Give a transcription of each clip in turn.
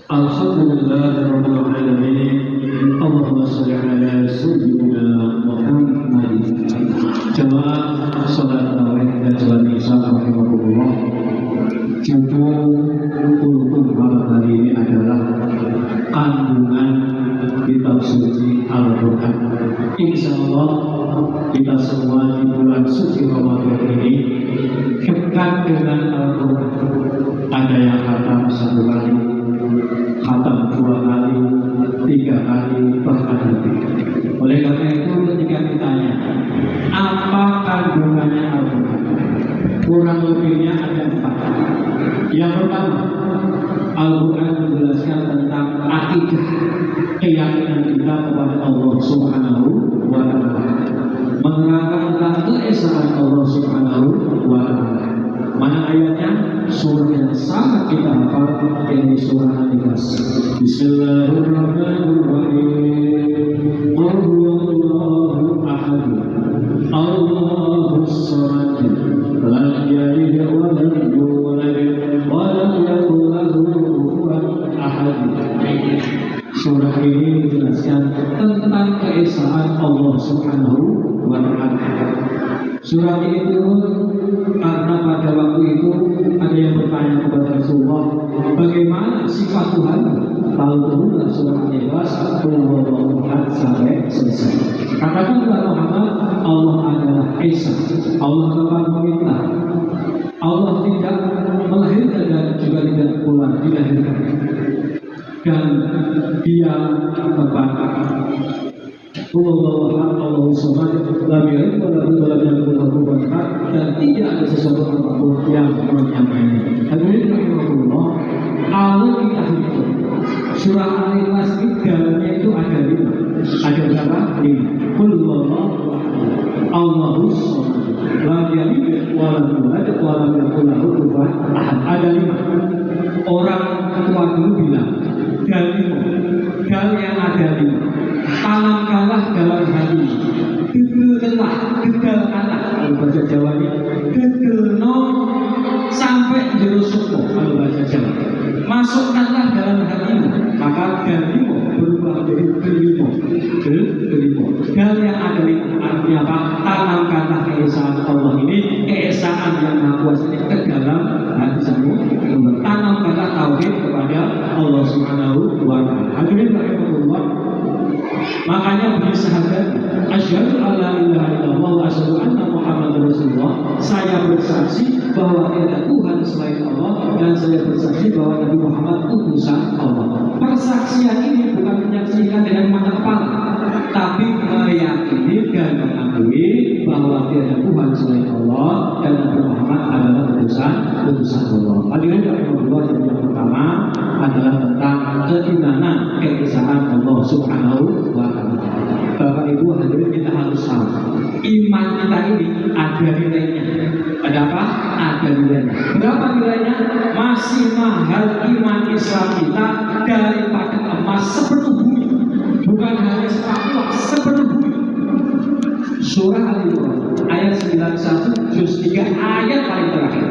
Alhamdulillahirabbil alamin. Allahumma shalli ala sayyidina Muhammad. Jamaah salat tarawih dan salat isya rahimakumullah. Judul kultum malam hari ini adalah kandungan kitab suci Al-Quran. Insyaallah kita semua di bulan suci Ramadan ini dekat dengan Al-Quran. Ada yang khatam 1 kali, khatam 2 kali, 3 kali, bahkan lebih. Oleh karena itu ketika ditanya apa kandungannya Al-Quran, kurang lebihnya ada 4. Yang pertama, Al-Quran menjelaskan tentang akidah, keyakinan kita kepada Allah Subhanahu wa Ta'ala, menerangkan tentang keesaan Allah Subhanahu wa Ta'ala. Mana ayatnya? Surah yang sangat kita hafal, yaitu surah Al-Ikhlas. Bismillahirrahmanirrahim. Allahu ahad, Allahus samad, lam yalid wa lam yulad wa lam yakul lahu kufuwan ahad. Surah ini menjelaskan tentang keesaan Allah Subhanahu wa Ta'ala. Surah ini turun karena pada waktu itu ada yang bertanya kepada Rasulullah, bagaimana sifat Tuhan? Lalu turunlah surah Al-Ikhlas sampai selesai. Katakanlah Muhammad, Allah adalah Esa, Allah Tuhan meminta, Allah tidak melahirkan dan juga tidak pula dilahirkan, dan Dia berbakar. Allah Subhanahu wa Ta'ala, dan tidak ada sesuatu apapun yang menyampaikan. Hadirin rahimahullah, kalau kita hitung surah Al-Ikhlas ini dalamnya itu ada 5. Ada berapa? 5. Qul huwallahu Allahus samad, lam yalid wa lam yulad wa lam yakul lahu kufuwan ahad. Ada 5. Orang tua dulu bilang gal yang ada 5. Tanamkanlah dalam hati, gegelkanlah, gegalkanlah. Kalau bahasa Jawa ini, gegelno sampai jero suku. Kalau bahasa Jawa, masukkanlah dalam hatimu, maka darimu berubah menjadi gelimo. Gal yang ada di artinya apa? Tanamkanlah keesaan Allah ini, keesaan yang Maha Kuasa ini ke dalam hatimu. Tanamkanlah tauhid kepada Allah Subhanahu wa Ta'ala. Hadirin rahimahullah. Makanya beri syahadat, asyhadu alla ilaha illallah wa asyhadu anna Muhammadar Rasulullah. Saya bersaksi bahwa tiada Tuhan selain Allah, dan saya bersaksi bahwa Nabi Muhammad utusan Allah. Persaksian ini bukan menyaksikan dengan mata kepala, tapi meyakini dan mengakui bahwa tiada Tuhan selain Allah dan Nabi Muhammad adalah utusan Allah. Hadirin rahimahullah, yang pertama adalah tentang keimanan keesaan Allah Subhanahu wa Ta'ala. Bapak Ibu hadirin, kita harus tahu iman kita ini ada nilainya. Ada apa? Ada nilainya. Berapa nilainya? Masih mahal iman Islam kita daripada emas sepenuh bumi. Bukan hanya separuh, sepenuh bumi. Surah Al-Imran ayat 91 juz 3 ayat paling terakhir.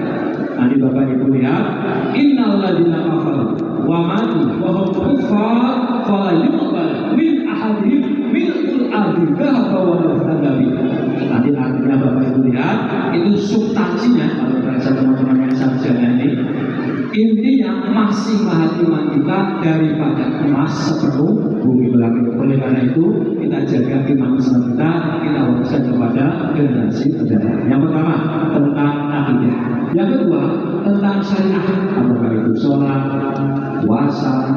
Nanti Bapak Ibu lihat, innal ladzina kafaru wa matu wa hum kuffar fala yuqbal min ahadihim mil'ul ardi dhahaba wa la fadabi. Nanti artinya Bapak Ibu lihat, itu substansinya kalau bahasa teman-teman yang sarjana ini. Intinya masih mahal iman kita daripada emas sepenuh bumi belakang. Oleh karena itu kita jaga iman Islam kita wariskan kepada generasi mendatang. Yang pertama tentang akidah. Yang kedua tentang syariat, apakah itu sholat, puasa,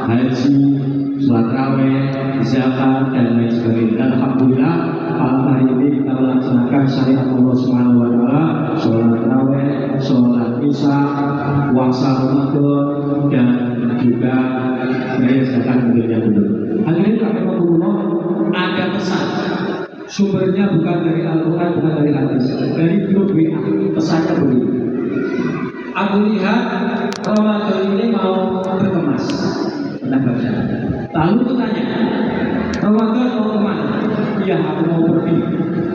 haji, sholat raweh, zakat dan lain sebagainya. Dan alhamdulillah malam hari ini kita melaksanakan syariat Allah Subhanahu wa Ta'ala, sholat raweh, sholat isya, puasa Ramadan, dan juga bayar zakat mobilnya dulu. Hadirin rahimahullah, ada pesan. Sumbernya bukan dari Al-Quran, bukan dari hadis, dari grup WA. Pesannya begini. Aku lihat Ramadan ini mau berkemas. Kita baca. Lalu aku tanya, Ramadan mau kemana? Iya, aku mau pergi.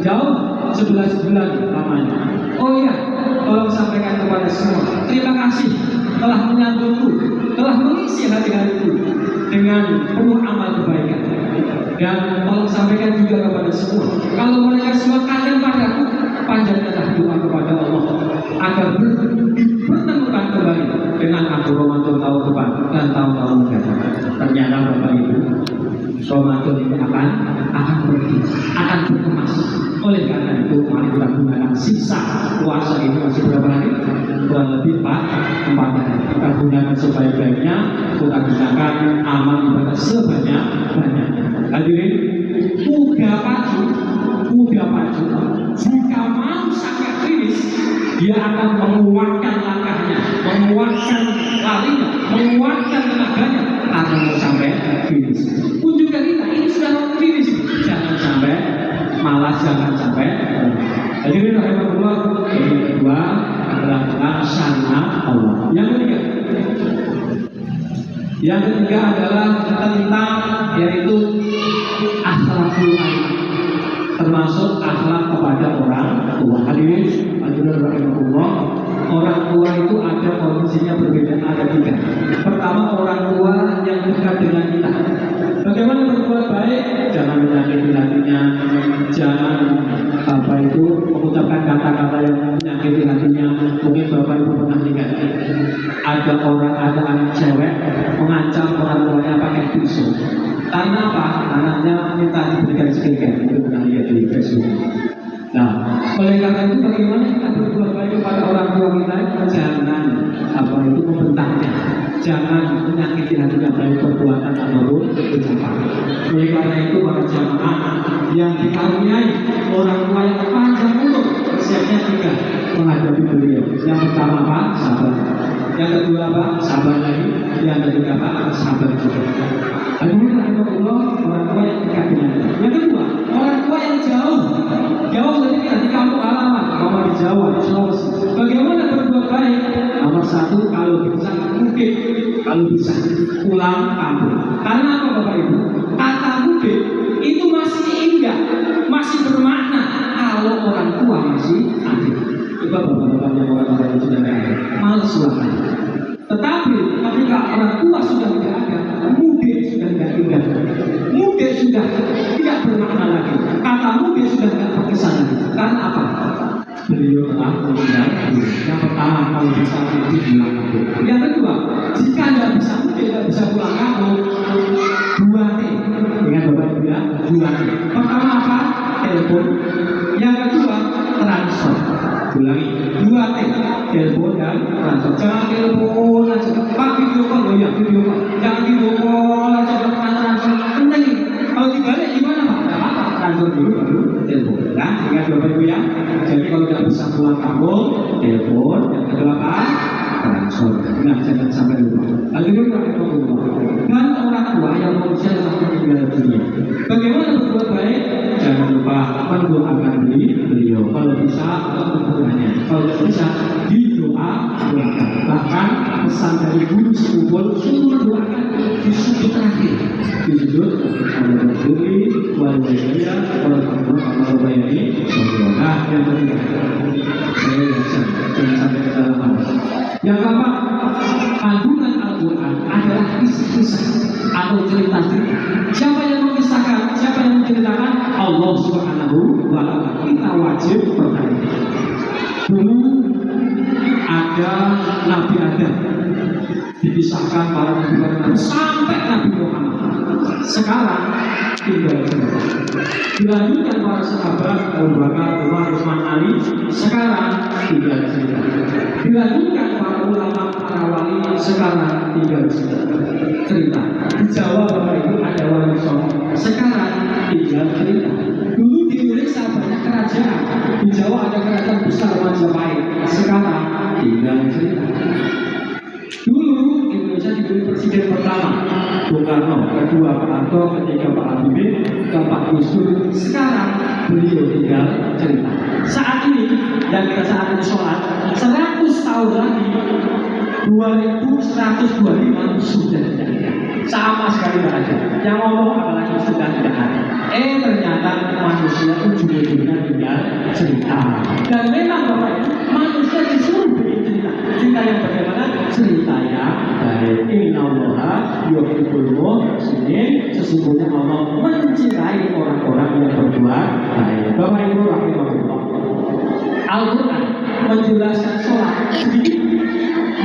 Jauh, 11 bulan lamanya. Oh iya, tolong sampaikan kepada semua. Terima kasih telah menyambutku ke telah mengisi hati-hatiku dengan penuh amal kebaikan. Dan tolong sampaikan juga kepada semua, kalau mereka semua kangen padaku, panjatkanlah doa kepada Allah agar dipertemukan kembali dengan aku Ramadan tahun depan dan tahun-tahun mendatang. Ternyata Bapak Ibu, Ramadan ini akan pergi, akan berkemas. Oleh karena itu, mari kita gunakan sisa puasa ini masih berapa hari? Kurang lebih 4 hari. Kita gunakan sebaik-baiknya, kita gunakan amal ibadah sebanyak-banyaknya. Hadirin, kuda pacu, jika mau sampai finish, dia akan menguatkan langkahnya, menguatkan larinya, menguatkan tenaganya akan mau sampai finish. Pun juga kita ini sudah mau finish, jangan sampai malas, jangan sampai. Hadirin rahimahullah, yang kedua adalah laksana Allah. Yang ketiga adalah tentang yaitu akhlakul anak, termasuk akhlak kepada orang tua. Hadirin rahimahullah, orang tua itu ada kondisinya berbeda, ada 3. Pertama, orang tua yang dekat dengan kita. Bagaimana berbuat baik? Jangan menyakiti hatinya, jangan mengucapkan kata-kata yang menyakiti hatinya. Mungkin Bapak Ibu pernah lihat ada anak cewek mengancam orang tuanya pakai pisau. Karena apa? Anaknya minta diberikan skincare. Itu pernah lihat di Facebook. Nah, oleh karena itu bagaimana kita berbuat baik kepada orang tua kita? Jangan membentaknya, jangan menyakiti hatinya baik perbuatan ataupun ucapan. Oleh karena itu para jamaah yang dikaruniai orang tua yang panjang umur, usianya 3 menghadapi beliau. Yang pertama apa? Sabar. Yang kedua apa? Sabar lagi. Yang ketiga apa? Sabar juga. Alhamdulillah, orang tua yang dekat dengan kita. Yang kedua, orang tua yang jauh dari kita, di kampung halaman, di Jawa, di Sulawesi. Bagaimana berbuat baik? Nomor 1, kalau bisa pulang kampung. Karena apa Bapak Ibu? Kata mudik itu masih indah, masih bermakna kalau orang tua masih ada. Coba Bapak-Bapak yang orang-orang yang sudah ada, males pulang. Tetapi ketika orang tua sudah tidak ada, mudik sudah tidak indah, mudik sudah tidak bermakna lagi, kata mudik sudah tidak berkesan lagi. Karena apa? Beliau telah meninggal. Yang pertama, kalau bisa mudik pulang kampung. Yang kedua, jika tidak bisa mudik, tidak bisa pulang kampung, 2T. Dengan Bapak Ibu ya, 2T. Pertama apa? Telepon. Yang kedua, transfer. Ulangi, 2T. Telepon dan transfer. Jangan telepon aja, Pak, video call, ya video call. Jangan video call aja, transfer. Penting. Kalau dibalik gimana Pak? Tidak apa-apa, transfer dulu baru telepon. Nah, ingat Bapak Ibu ya. Jadi kalau tidak bisa pulang kampung, telepon. Yang kedua apa? Transfer. Nah, jangan sampai lupa. Alhamdulillah. Dan orang tua yang manusia telah meninggal dunia. Bagaimana berbuat baik? Jangan lupa mendoakan beliau. Kalau bisa, mendoanya. Kalau tidak bisa, didoakan. Bahkan pesan dari guru sekubur suruh mendoakan di sudut terakhir. Di sudut Al-Rasulullah wal-Wajiyah wal-Bayani. Nah, yang ketiga, saya jangan sampai ke dalam hal. Yang keempat, kandungan Al-Quran adalah kisah-kisah atau cerita-cerita. Siapa yang mengisahkan, siapa yang menceritakan? Allah Subhanahu wa Ta'ala. Kita wajib bertanya. Dulu ada Nabi Adam, dipisahkan para nabi sampai Nabi Muhammad. Sekarang tinggal cerita. Dilanjutkan para sahabat Abu Bakar, Umar, Utsman, Ali. Sekarang tinggal cerita. Dilanjutkan para ulama, para wali. Sekarang tinggal cerita. Di Jawa Bapak Ibu ada wali songo. Sekarang tinggal cerita. Dulu di Indonesia banyak kerajaan. Di Jawa ada kerajaan besar Majapahit. Sekarang tinggal cerita. Dulu Indonesia diberi presiden pertama Bung Karno, kedua Pak Harto, ketiga Pak Habibie, keempat Gus Dur. Sekarang beliau tinggal cerita. Saat ini yang kita saat ini sholat 100 tahun lagi 2125 sudah tidak ada, sama sekali tidak ada. Yang ngomong apalagi sudah tidak ada. Ternyata manusia ujung-ujungnya tinggal cerita. Dan memang Bapak Ibu, manusia disuruh bikin cerita. Cerita yang bagaimana? Cerita yang baik.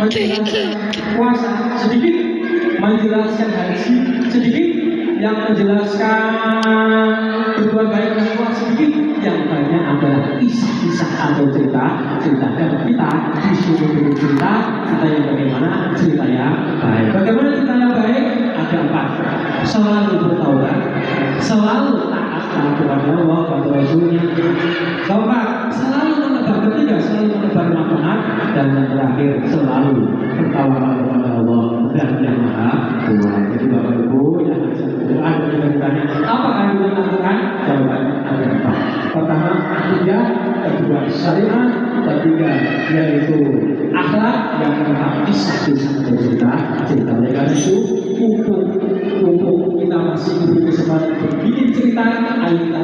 menjelaskan puasa sedikit, menjelaskan haji sedikit, yang menjelaskan berbuat baik dan tua sedikit, yang banyak adalah kisah-kisah atau cerita dan kita disuruh cerita yang bagaimana cerita yang baik. Bagaimana cerita yang baik? Ada 4. Selalu bertaubat, selalu taat kepada Allah dan Rasulnya. Keempat, selalu menebar. Ketiga, selalu menebar manfaat. Dan yang terakhir, selalu bertawakal kepada Allah dan Yang Maha Kuasa. Jadi Bapak Ibu yang Quran dan bertanya, apa yang kita lakukan? Jawabannya ada 4. Pertama, akidah. Kedua, syariat. Ketiga, yaitu akhlak. Yang keempat, kisah-kisah cerita. Oleh karena itu, untuk kita masih diberi kesempatan berbikin cerita, ayo kita